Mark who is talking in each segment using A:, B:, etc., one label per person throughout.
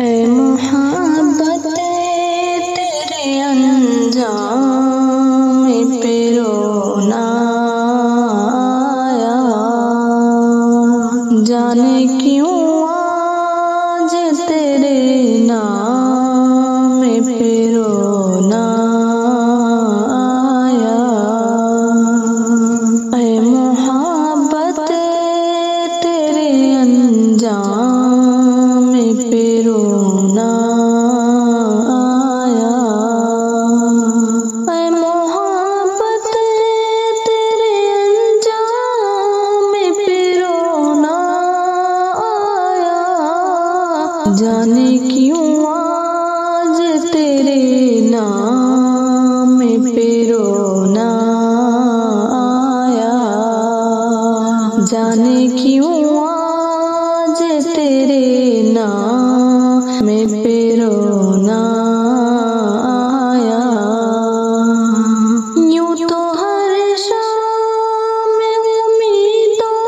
A: ऐ मोहब्बत तेरे अंजाम पे रोना आया, जाने क्यों आज तेरे नाम पे रोना आया। ऐ मोहब्बत तेरे अंजाम पे रोना आया। ऐ मोहब्बत तेरे अंजाम पे रोना आया, जाने क्यों आज तेरे नाम पे रोना आया, जाने क्यों आज तेरे नाम पे रोना आया। यूं तो हर शाम उम्मीदों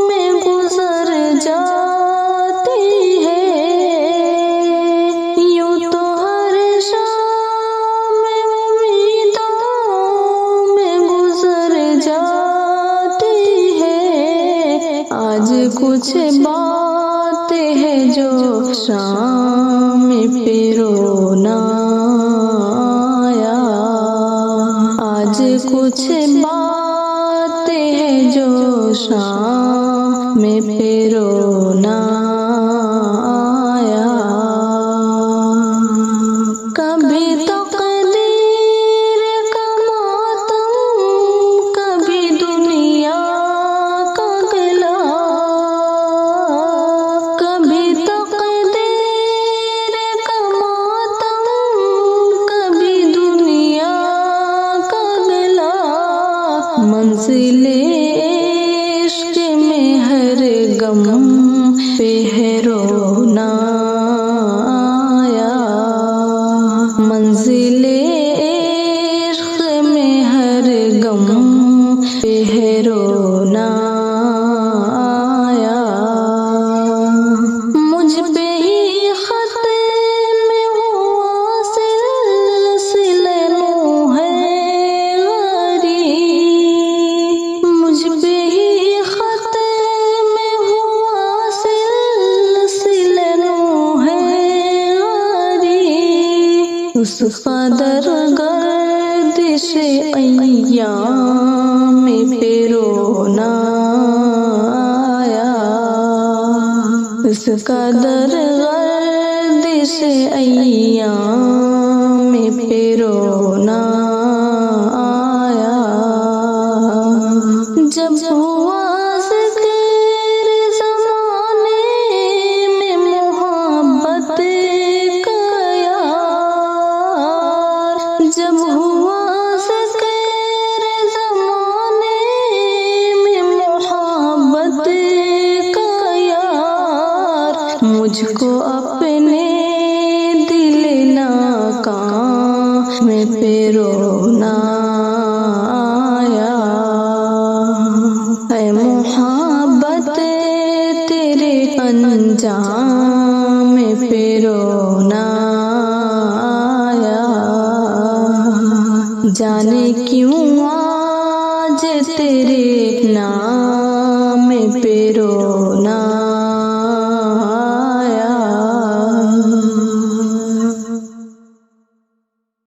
A: में गुजर जाती है, यूं तो हर शाम उम्मीदों में गुजर जाती है। आज कुछ बात है जो शाम पे रोना आया, आज कुछ बात है जो शाम पे रोना आया। कभी तकदीर का मातम, कभी दुनिया का गिला, कभी तकदीर का मातम, कभी दुनिया का गिला। मंजिले इश्क में हर गम पे है रोना आया, मंजिले इश्क में हर गम पे है रोना आया। मुझ पे ही खत में हुआ सिलसिले नूह है गरीब, मुझ पे ही खत में हुआ सिलसिले नूह है गरीब। उस कदर गर्दिश अय्याम पे रोना आया, उस कदर गर्दिश अय्याम पे रोना आया। जब हुआ ज़िक्र ज़माने में मोहब्बत का यार, जब हुआ ज़िक्र ज़माने में मोहब्बत का यार, मुझको अपने दिल नाकाम पे रोना आया। ऐ मोहब्बत तेरे अंजाम पे रोना आया, जाने क्यों आज तेरे नाम पे रोना